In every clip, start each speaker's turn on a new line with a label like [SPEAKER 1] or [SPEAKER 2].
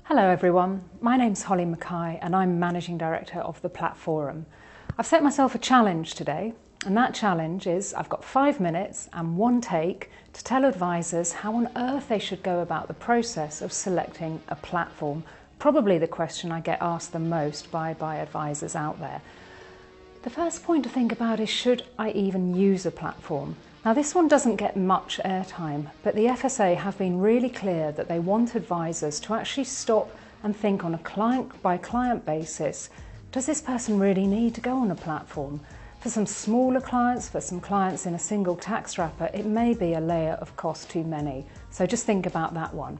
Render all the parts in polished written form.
[SPEAKER 1] Hello everyone, my name's Holly Mackay and I'm Managing Director of the Platforum. I've set myself a challenge today, and that challenge is I've got 5 minutes and one take to tell advisors how on earth they should go about the process of selecting a platform. Probably the question I get asked the most by advisors out there. The first point to think about is, should I even use a platform? Now this one doesn't get much airtime, but the FSA have been really clear that they want advisors to actually stop and think on a client by client basis. Does this person really need to go on a platform? For some smaller clients, for some clients in a single tax wrapper, it may be a layer of cost too many. So just think about that one.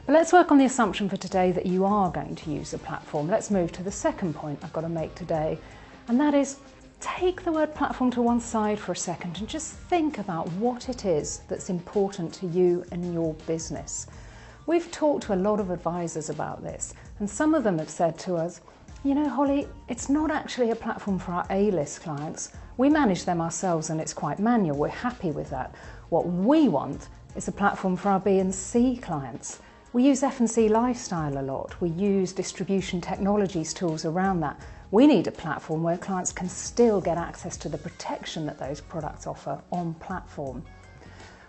[SPEAKER 1] But let's work on the assumption for today that you are going to use a platform. Let's move to the second point I've got to make today, and that is, take the word platform to one side for a second and just think about what it is that's important to you and your business. We've talked to a lot of advisors about this, and some of them have said to us, you know, Holly, it's not actually a platform for our A-list clients. We manage them ourselves and it's quite manual. We're happy with that. What we want is a platform for our B and C clients. We use F&C Lifestyle a lot. We use distribution technologies tools around that. We need a platform where clients can still get access to the protection that those products offer on platform.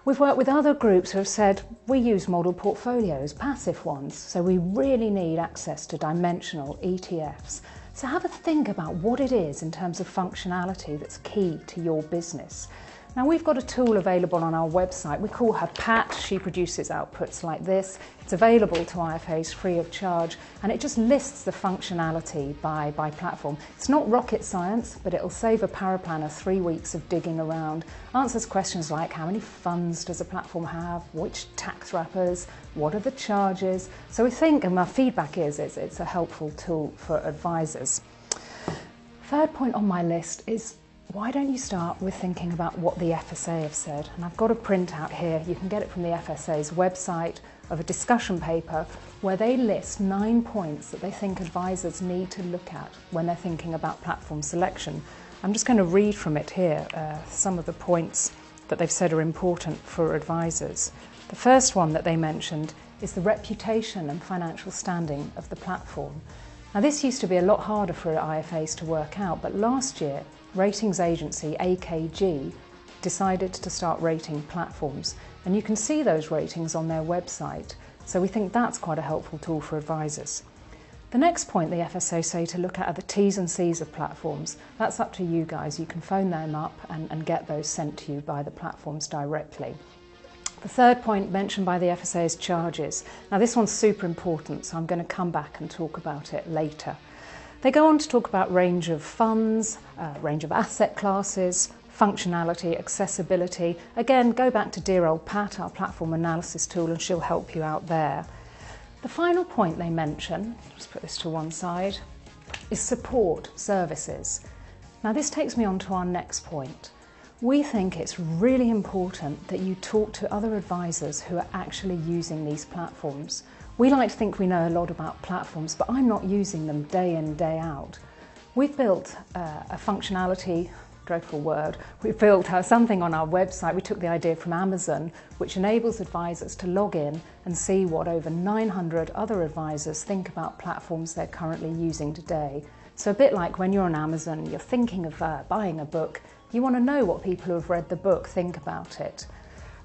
[SPEAKER 1] We've worked with other groups who have said, we use model portfolios, passive ones, so we really need access to dimensional ETFs. So have a think about what it is in terms of functionality that's key to your business. Now we've got a tool available on our website. We call her Pat. She produces outputs like this. It's available to IFAs free of charge, and it just lists the functionality by platform. It's not rocket science, but it'll save a paraplanner 3 weeks of digging around. Answers questions like how many funds does a platform have, which tax wrappers, what are the charges. So we think, and our feedback is, it's a helpful tool for advisors. Third point on my list is, why don't you start with thinking about what the FSA have said? And I've got a printout here, you can get it from the FSA's website, of a discussion paper where they list 9 points that they think advisors need to look at when they're thinking about platform selection. I'm just going to read from it here, some of the points that they've said are important for advisors. The first one that they mentioned is the reputation and financial standing of the platform. Now this used to be a lot harder for IFAs to work out, but last year ratings agency AKG decided to start rating platforms, and you can see those ratings on their website, so we think that's quite a helpful tool for advisors. The next point the FSA say to look at are the T's and C's of platforms. That's up to you guys. You can phone them up and get those sent to you by the platforms directly. The third point mentioned by the FSA is charges. Now this one's super important, so I'm going to come back and talk about it later. They go on to talk about range of funds, range of asset classes, functionality, accessibility. Again, go back to dear old Pat, our platform analysis tool, and she'll help you out there. The final point they mention, just put this to one side, is support services. Now this takes me on to our next point. We think it's really important that you talk to other advisors who are actually using these platforms. We like to think we know a lot about platforms, but I'm not using them day in, day out. We've built a functionality, dreadful word, we've built something on our website. We took the idea from Amazon, which enables advisors to log in and see what over 900 other advisors think about platforms they're currently using today. So a bit like when you're on Amazon, you're thinking of buying a book, you want to know what people who have read the book think about it.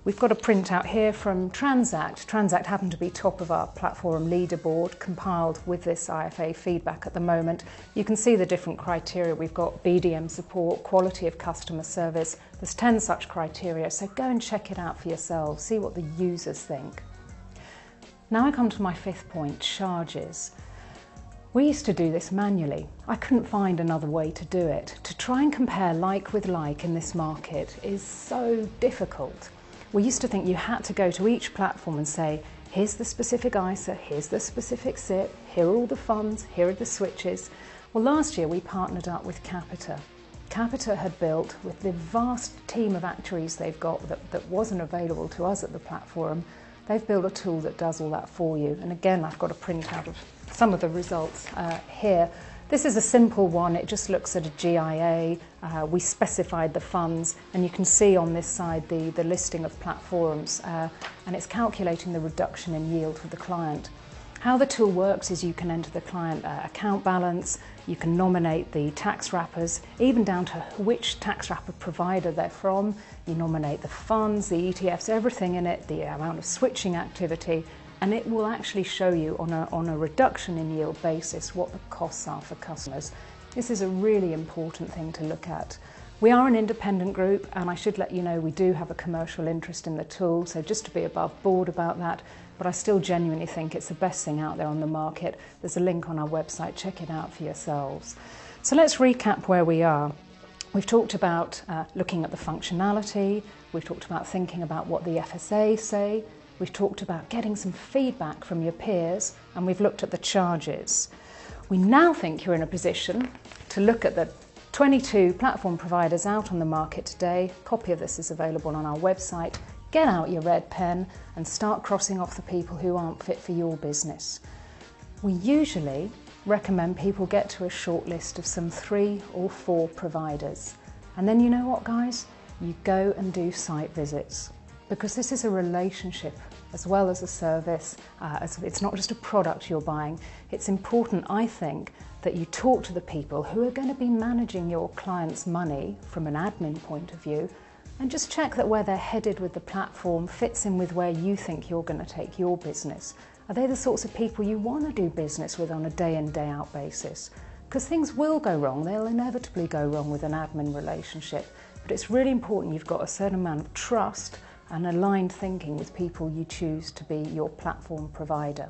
[SPEAKER 1] We've got a printout here from Transact. Transact happened to be top of our Platforum leaderboard, compiled with this IFA feedback at the moment. You can see the different criteria. We've got BDM support, quality of customer service. There's 10 such criteria, so go and check it out for yourselves, see what the users think. Now I come to my fifth point, charges. We used to do this manually. I couldn't find another way to do it. To try and compare like with like in this market is so difficult. We used to think you had to go to each platform and say, here's the specific ISA, here's the specific SIP, here are all the funds, here are the switches. Well, last year we partnered up with Capita. Capita had built, with the vast team of actuaries they've got that wasn't available to us at the Platforum, they've built a tool that does all that for you. And again, I've got a printout of some of the results here. This is a simple one, it just looks at a GIA, we specified the funds, and you can see on this side the listing of platforms, and it's calculating the reduction in yield for the client. How the tool works is you can enter the client account balance, you can nominate the tax wrappers, even down to which tax wrapper provider they're from. You nominate the funds, the ETFs, everything in it, the amount of switching activity, and it will actually show you on a reduction in yield basis what the costs are for customers. This is a really important thing to look at. We are an independent group, and I should let you know we do have a commercial interest in the tool, so just to be above board about that, but I still genuinely think it's the best thing out there on the market. There's a link on our website, check it out for yourselves. So let's recap where we are. We've talked about looking at the functionality, we've talked about thinking about what the FSA say, we've talked about getting some feedback from your peers, and we've looked at the charges. We now think you're in a position to look at the 22 platform providers out on the market today. A copy of this is available on our website. Get out your red pen and start crossing off the people who aren't fit for your business. We usually recommend people get to a short list of some 3 or 4 providers. And then you know what, guys? You go and do site visits, because this is a relationship as well as a service. It's not just a product you're buying. It's important, I think, that you talk to the people who are going to be managing your clients' money from an admin point of view, and just check that where they're headed with the platform fits in with where you think you're going to take your business. Are they the sorts of people you want to do business with on a day in, day out basis? Because things will go wrong. They'll inevitably go wrong with an admin relationship. But it's really important you've got a certain amount of trust and aligned thinking with people you choose to be your platform provider.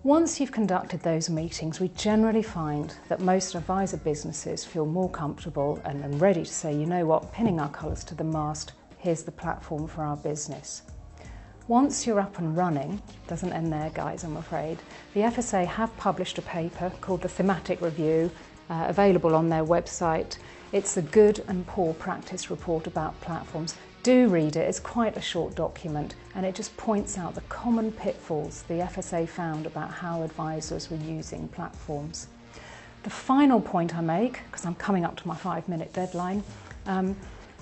[SPEAKER 1] Once you've conducted those meetings, we generally find that most advisor businesses feel more comfortable and ready to say, you know what, pinning our colours to the mast, here's the platform for our business. Once you're up and running, doesn't end there, guys, I'm afraid, the FSA have published a paper called the Thematic Review, available on their website. It's a good and poor practice report about platforms. Do read it, it's quite a short document, and it just points out the common pitfalls the FSA found about how advisors were using platforms. The final point I make, because I'm coming up to my 5-minute deadline,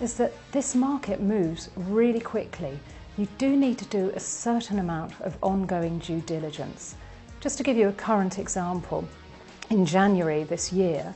[SPEAKER 1] is that this market moves really quickly. You do need to do a certain amount of ongoing due diligence. Just to give you a current example, in January this year,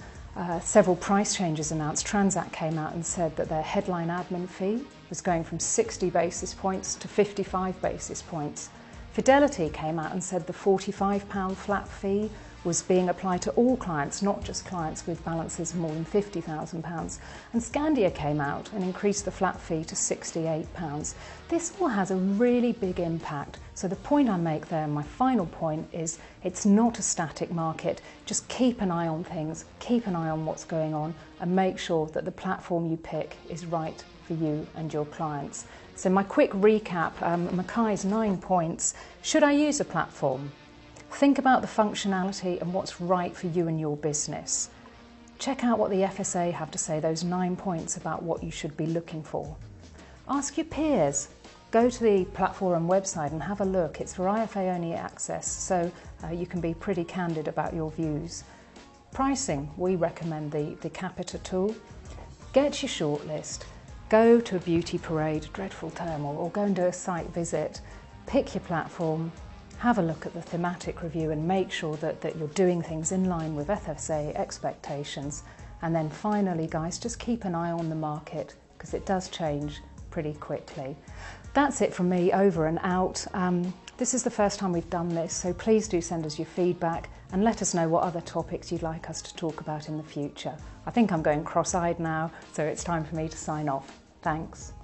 [SPEAKER 1] several price changes announced. Transact came out and said that their headline admin fee was going from 60 basis points to 55 basis points. Fidelity came out and said the £45 flat fee was being applied to all clients, not just clients with balances of more than £50,000. And Scandia came out and increased the flat fee to £68. This all has a really big impact. So the point I make there, my final point, is it's not a static market. Just keep an eye on things, keep an eye on what's going on, and make sure that the platform you pick is right for you and your clients. So my quick recap, Mackay's 9 points. Should I use a platform? Think about the functionality and what's right for you and your business. Check out what the FSA have to say, those 9 points about what you should be looking for. Ask your peers. Go to the Platforum website and have a look. It's for IFA only access, so you can be pretty candid about your views. Pricing, we recommend the Capita tool. Get your shortlist. Go to a beauty parade, dreadful term, or go and do a site visit. Pick your platform. Have a look at the thematic review and make sure that you're doing things in line with FSA expectations. And then finally, guys, just keep an eye on the market, because it does change pretty quickly. That's it from me, over and out. This is the first time we've done this, so please do send us your feedback and let us know what other topics you'd like us to talk about in the future. I think I'm going cross-eyed now, so it's time for me to sign off. Thanks.